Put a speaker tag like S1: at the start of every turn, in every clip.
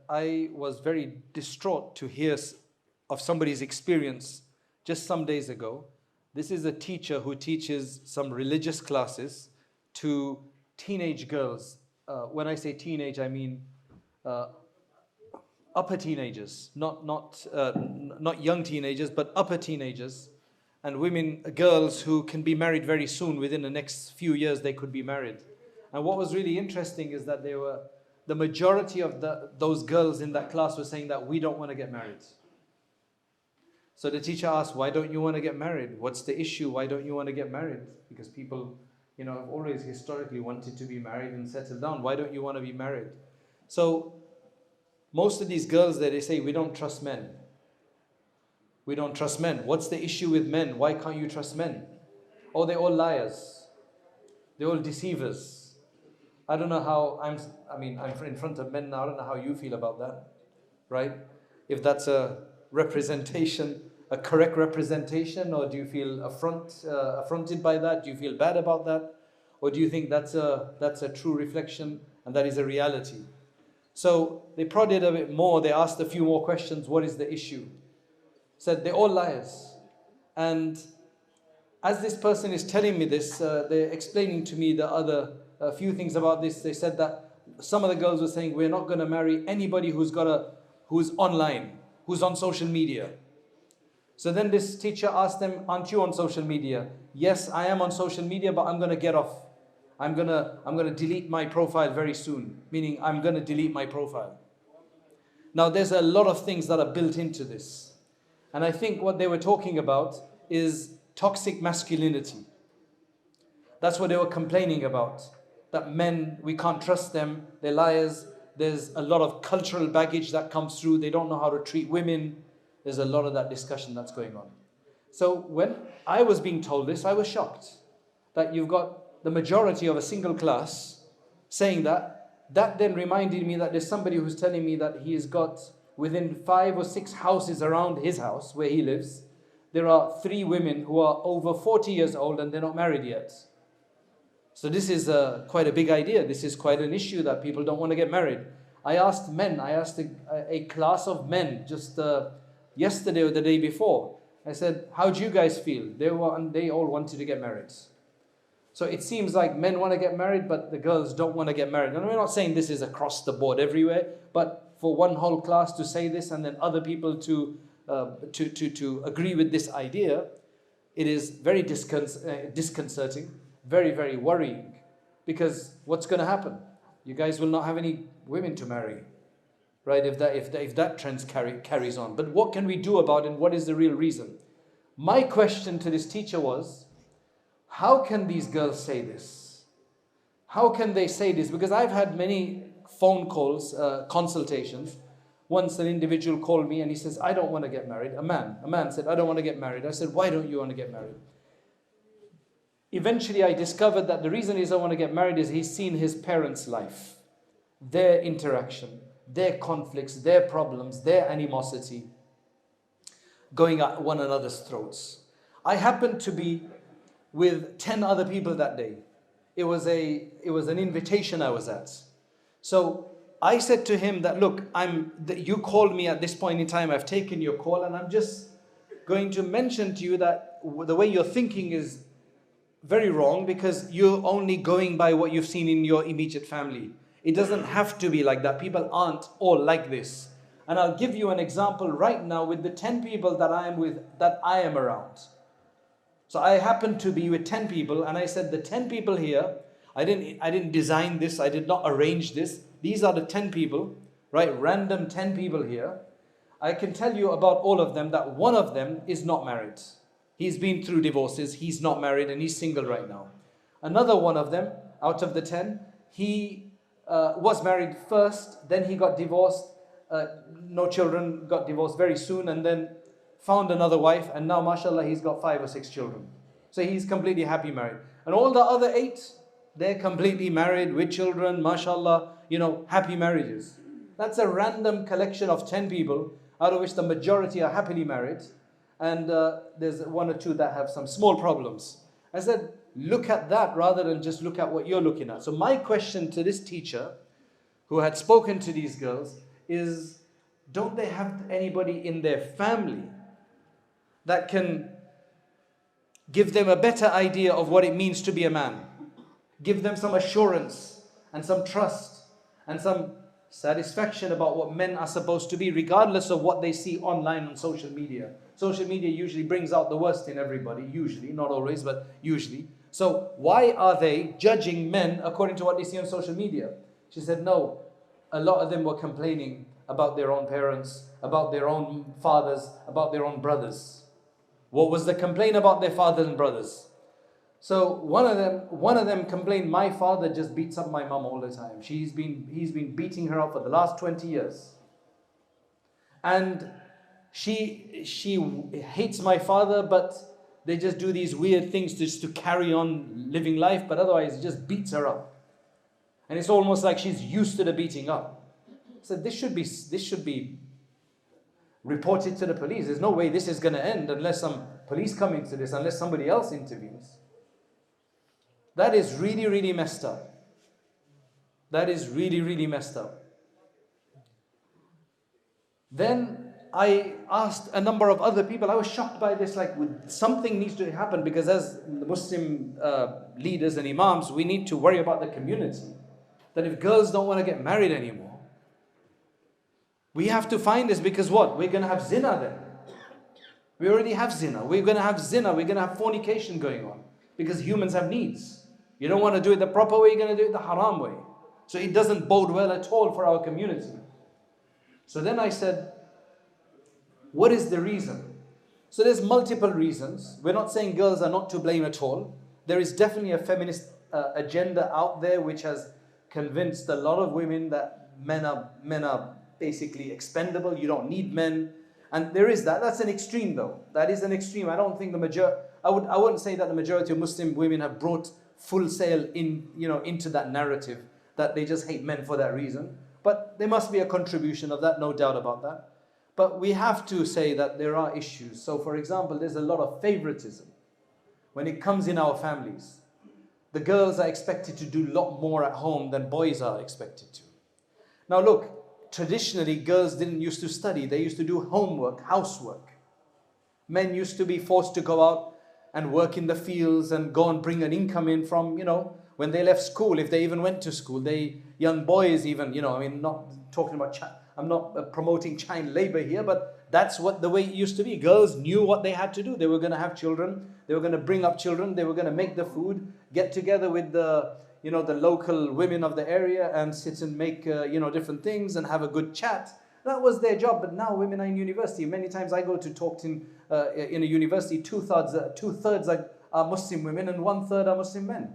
S1: I was very distraught to hear of somebody's experience just some days ago. This is a teacher who teaches some religious classes to teenage girls. When I say teenage, I mean uh, upper teenagers, not young teenagers, but upper teenagers, and women, girls who can be married very soon. Within the next few years, they could be married. And what was really interesting is that the majority of those girls in that class were saying that we don't want to get married. So the teacher asked, why don't you want to get married? What's the issue? Why don't you want to get married? Because people, have always historically wanted to be married and settle down. Why don't you want to be married? So most of these girls there, they say, we don't trust men. We don't trust men. What's the issue with men? Why can't you trust men? Oh, they're all liars. They're all deceivers. I don't know how I'm in front of men now. I don't know how you feel about that, right? If that's a representation, a correct representation, or do you feel affronted by that? Do you feel bad about that? Or do you think that's a true reflection and that is a reality? So they prodded a bit more. They asked a few more questions. What is the issue? Said they're all liars. And as this person is telling me this, they're explaining to me a few things about this. They said that some of the girls were saying, we're not going to marry anybody who's online, who's on social media. So then this teacher asked them, aren't you on social media? Yes, I am on social media, but I'm going to get off. I'm going to delete my profile very soon, meaning I'm going to delete my profile. Now there's a lot of things that are built into this. And I think what they were talking about is toxic masculinity. That's what they were complaining about. That men, we can't trust them, they're liars. There's a lot of cultural baggage that comes through. They don't know how to treat women. There's a lot of that discussion that's going on. So when I was being told this, I was shocked that you've got the majority of a single class saying that. That then reminded me that there's somebody who's telling me that he has got within 5 or 6 houses around his house where he lives, there are 3 women who are over 40 years old and they're not married yet. So this is quite a big idea. This is quite an issue that people don't want to get married. I asked a class of men just yesterday or the day before. I said, how do you guys feel? They all wanted to get married. So it seems like men want to get married, but the girls don't want to get married. And we're not saying this is across the board everywhere, but for one whole class to say this and then other people to agree with this idea, it is very disconcerting, very, very worrying. Because what's going to happen? You guys will not have any women to marry, right? If that trend carries on. But what can we do about it? And what is the real reason? My question to this teacher was, how can these girls say this? How can they say this? Because I've had many phone calls, consultations. Once an individual called me and he says, I don't want to get married. A man said, I don't want to get married. I said, why don't you want to get married? Eventually I discovered that the reason he doesn't want to get married is he's seen his parents' life, their interaction, their conflicts, their problems, their animosity going at one another's throats. I happened to be with 10 other people that day. It was an invitation I was at. So I said to him that, look, you called me at this point in time, I've taken your call, and I'm just going to mention to you that the way you're thinking is very wrong, because you're only going by what you've seen in your immediate family. It doesn't have to be like that. People aren't all like this. And I'll give you an example right now with the 10 people that I am around. So I happened to be with 10 people, and I said the 10 people here, I didn't design this, I did not arrange this. These are the 10 people, right? Random 10 people here. I can tell you about all of them that one of them is not married. He's been through divorces, he's not married, and he's single right now. Another one of them, out of the 10, he was married first, then he got divorced, no children, got divorced very soon, and then found another wife, and now, mashallah, he's got 5 or 6 children. So he's completely happy married. And all the other 8, they're completely married with children, mashallah, happy marriages. That's a random collection of 10 people, out of which the majority are happily married, and there's 1 or 2 that have some small problems. I said, look at that rather than just look at what you're looking at. So my question to this teacher, who had spoken to these girls, is, don't they have anybody in their family that can give them a better idea of what it means to be a man? Give them some assurance and some trust and some satisfaction about what men are supposed to be, regardless of what they see online on social media. Social media usually brings out the worst in everybody, usually, not always, but usually. So why are they judging men according to what they see on social media? She said, no, a lot of them were complaining about their own parents, about their own fathers, about their own brothers. What was the complaint about their fathers and brothers? So one of them complained, my father just beats up my mom all the time. He's been beating her up for the last 20 years. And she hates my father, but they just do these weird things just to carry on living life, but otherwise he just beats her up. And it's almost like she's used to the beating up. So this should be reported to the police. There's no way this is going to end unless some police come into this, unless somebody else intervenes. That is really, really messed up. That is really, really messed up. Then I asked a number of other people. I was shocked by this, like something needs to happen, because as the Muslim leaders and imams, we need to worry about the community. That if girls don't want to get married anymore, we have to find this, because what? We're going to have zina then. We already have zina. We're going to have zina. We're going to have fornication going on, because humans have needs. You don't want to do it the proper way, you're going to do it the haram way. So it doesn't bode well at all for our community. So then I said, what is the reason? So there's multiple reasons. We're not saying girls are not to blame at all. There is definitely a feminist agenda out there which has convinced a lot of women that men are basically expendable. You don't need men. And there is that. That's an extreme though. That is an extreme. I don't think I wouldn't say that the majority of Muslim women have brought full sail into that narrative, that they just hate men for that reason. But there must be a contribution of that, no doubt about that. But we have to say that there are issues. So for example, there's a lot of favoritism when it comes in our families. The girls are expected to do a lot more at home than boys are expected to. Now look, traditionally girls didn't used to study. They used to do homework, housework. Men used to be forced to go out and work in the fields and go and bring an income in from, when they left school, if they even went to school, young boys even, I'm not promoting child labor here, but that's the way it used to be. Girls knew what they had to do. They were going to have children. They were going to bring up children. They were going to make the food, get together with the local women of the area and sit and make, different things and have a good chat. That was their job. But now women are in university. Many times I go to talk in a university, two-thirds are Muslim women and one-third are Muslim men.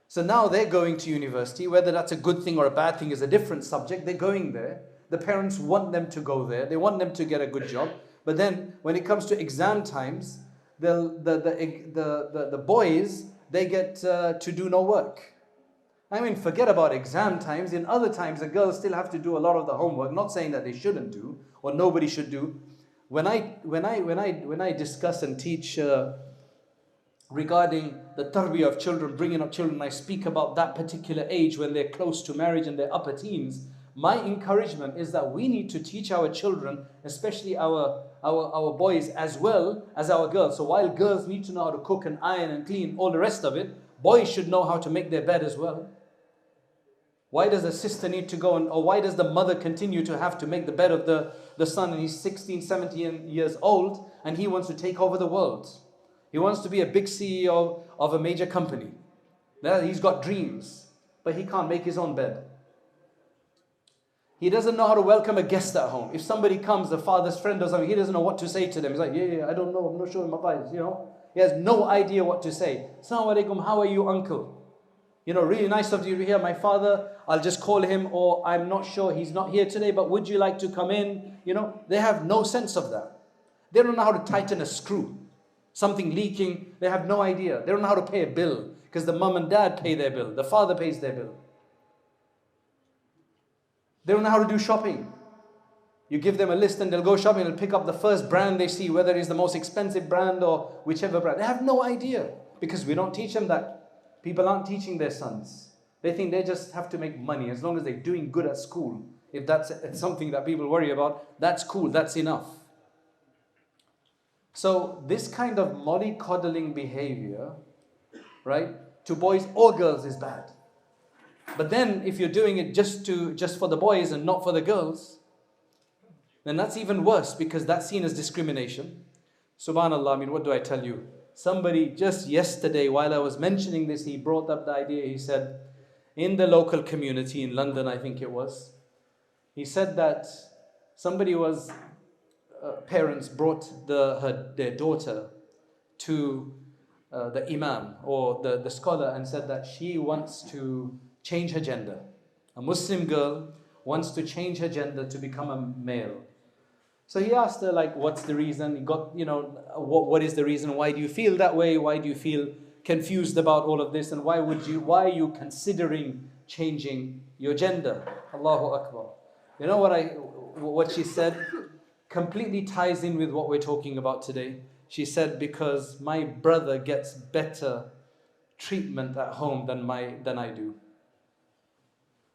S1: So now they're going to university. Whether that's a good thing or a bad thing is a different subject. They're going there. The parents want them to go there. They want them to get a good job. But then when it comes to exam times, the boys, they get to do no work. I mean, forget about exam times. In other times, the girls still have to do a lot of the homework. Not saying that they shouldn't do or nobody should do. When I discuss and teach regarding the tarbiyah of children, bringing up children, I speak about that particular age when they're close to marriage and they're upper teens. My encouragement is that we need to teach our children, especially our boys as well as our girls. So while girls need to know how to cook and iron and clean, all the rest of it, boys should know how to make their bed as well. Why does the sister need to go or why does the mother continue to have to make the bed of the son, and he's 16, 17 years old and he wants to take over the world? He wants to be a big CEO of a major company. He's got dreams, but he can't make his own bed. He doesn't know how to welcome a guest at home. If somebody comes, a father's friend or something, he doesn't know what to say to them. He's like, yeah, I don't know, I'm not sure my advice, He has no idea what to say. Assalamu alaikum, how are you, uncle? Really nice of you to hear. My father, I'll just call him, or I'm not sure, he's not here today, but would you like to come in? They have no sense of that. They don't know how to tighten a screw. Something leaking, they have no idea. They don't know how to pay a bill, because the mum and dad pay their bill. The father pays their bill. They don't know how to do shopping. You give them a list and they'll go shopping and pick up the first brand they see, whether it's the most expensive brand or whichever brand. They have no idea, because we don't teach them that. People aren't teaching their sons. They think they just have to make money. As long as they're doing good at school, If that's something that people worry about, that's cool, that's enough. So this kind of mollycoddling behavior, right, to boys or girls is bad. But then if you're doing it just for the boys and not for the girls, then that's even worse, because that's seen as discrimination. Subhanallah, I mean, what do I tell you? Somebody just yesterday, while I was mentioning this, he brought up the idea. He said, in the local community in London, I think it was, he said that somebody was, parents brought their daughter to the imam or the scholar and said that she wants to change her gender. A Muslim girl wants to change her gender to become a male. So he asked her, like, what's the reason? He got, what is the reason? Why do you feel that way? Why do you feel confused about all of this? And why are you considering changing your gender? Allahu Akbar. You know what she said completely ties in with what we're talking about today. She said, because my brother gets better treatment at home than I do.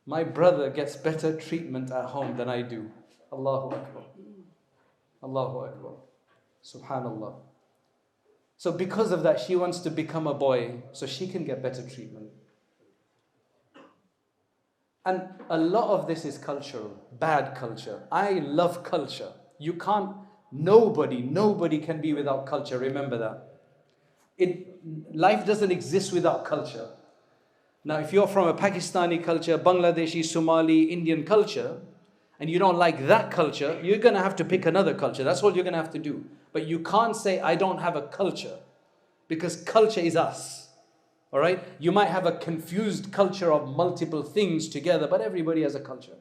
S1: My brother gets better treatment at home than I do. Allahu Akbar. Allahu Akbar. Subhanallah. So because of that, she wants to become a boy so she can get better treatment. And a lot of this is cultural, bad culture. I love culture. Nobody can be without culture. Remember that. Life doesn't exist without culture. Now, if you're from a Pakistani culture, Bangladeshi, Somali, Indian culture, and you don't like that culture, you're going to have to pick another culture. That's all you're going to have to do. But you can't say, I don't have a culture, because culture is us. All right? You might have a confused culture of multiple things together, but everybody has a culture.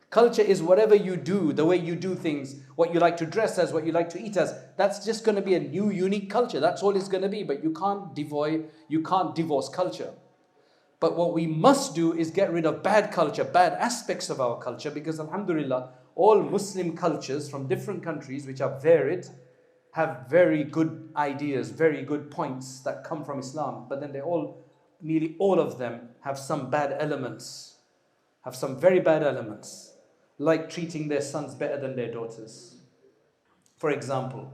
S1: Culture is whatever you do, the way you do things, what you like to dress as, what you like to eat as. That's just going to be a new, unique culture. That's all it's going to be. But you can't divorce culture. But what we must do is get rid of bad culture, bad aspects of our culture, because alhamdulillah, all Muslim cultures from different countries, which are varied, have very good ideas, very good points that come from Islam. But then nearly all of them have some bad elements, have some very bad elements, like treating their sons better than their daughters. For example,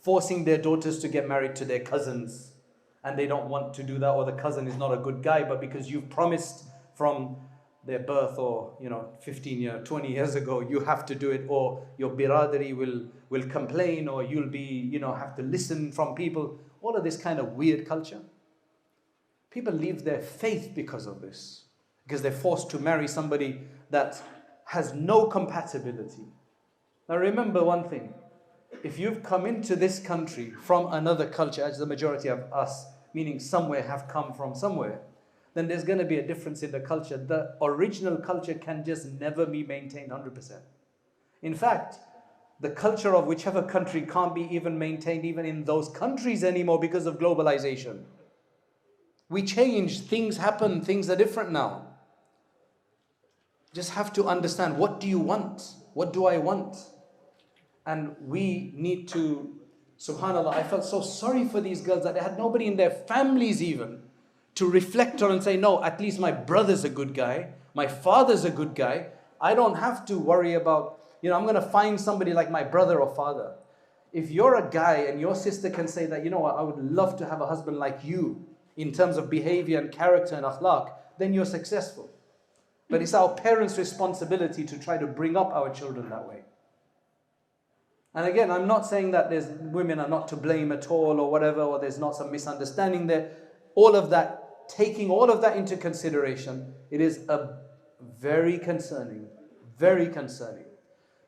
S1: forcing their daughters to get married to their cousins, and they don't want to do that, or the cousin is not a good guy, but because you've promised from their birth or 15 years, 20 years ago, you have to do it, or your biradari will complain, or you'll be, have to listen from people. All of this kind of weird culture. People leave their faith because of this, because they're forced to marry somebody that has no compatibility. Now remember one thing. If you've come into this country from another culture, as the majority of us, meaning somewhere, have come from somewhere, then there's going to be a difference in the culture. The original culture can just never be maintained 100%. In fact, the culture of whichever country can't be even maintained even in those countries anymore because of globalization. We change, things happen, things are different now. Just have to understand, what do you want? What do I want? And we need to, subhanAllah, I felt so sorry for these girls that they had nobody in their families even to reflect on and say, no, at least my brother's a good guy, my father's a good guy. I don't have to worry about, I'm going to find somebody like my brother or father. If you're a guy and your sister can say that, I would love to have a husband like you in terms of behavior and character and akhlaq, then you're successful. But it's our parents' responsibility to try to bring up our children that way. And again, I'm not saying that women are not to blame at all or whatever, or there's not some misunderstanding there. All of that, taking all of that into consideration, it is very concerning.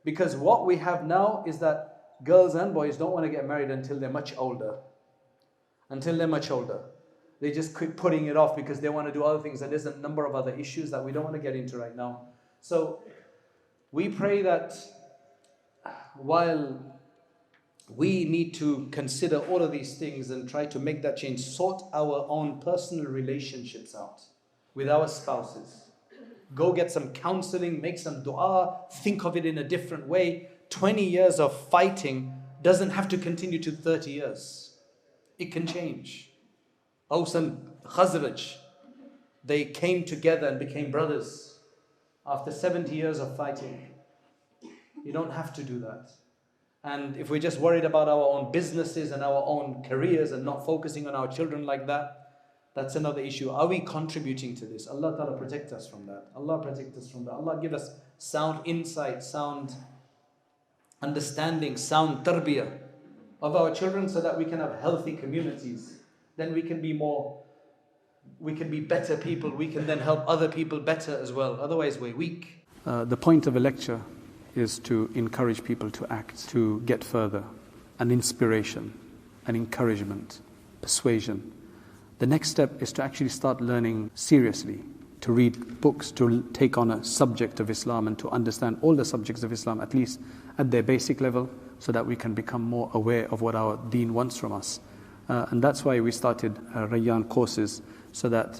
S1: Because what we have now is that girls and boys don't want to get married until they're much older. They just quit putting it off because they want to do other things. And there's a number of other issues that we don't want to get into right now. So we pray that while we need to consider all of these things and try to make that change, sort our own personal relationships out with our spouses. Go get some counseling, make some dua, think of it in a different way. 20 years of fighting doesn't have to continue to 30 years. It can change. Aus and Khazraj, they came together and became brothers after 70 years of fighting. You don't have to do that. And if we're just worried about our own businesses and our own careers and not focusing on our children like that, that's another issue. Are we contributing to this? Allah Ta'ala protect us from that. Allah protect us from that. Allah give us sound insight, sound understanding, sound tarbiyah of our children so that we can have healthy communities. Then we can be better people. We can then help other people better as well. Otherwise we're weak.
S2: The point of a lecture is to encourage people to act, to get further, an inspiration, an encouragement, persuasion. The next step is to actually start learning seriously, to read books, to take on a subject of Islam and to understand all the subjects of Islam, at least at their basic level, so that we can become more aware of what our deen wants from us. And that's why we started Rayyan courses, so that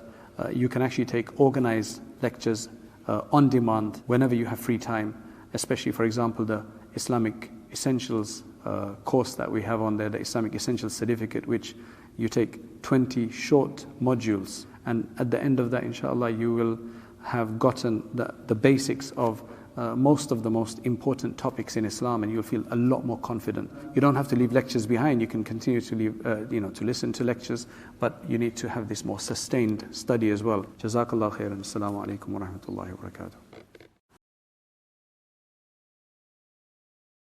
S2: you can actually take organized lectures on demand whenever you have free time, especially, for example, the Islamic Essentials course that we have on there, the Islamic Essentials Certificate, which you take 20 short modules, and at the end of that, inshallah, you will have gotten the basics of most of the most important topics in Islam, and you'll feel a lot more confident. You don't have to leave lectures behind. You can continue to leave, to listen to lectures, but you need to have this more sustained study as well. Jazakallah khairan. Assalamu alaikum wa rahmatullahi wa barakatuh.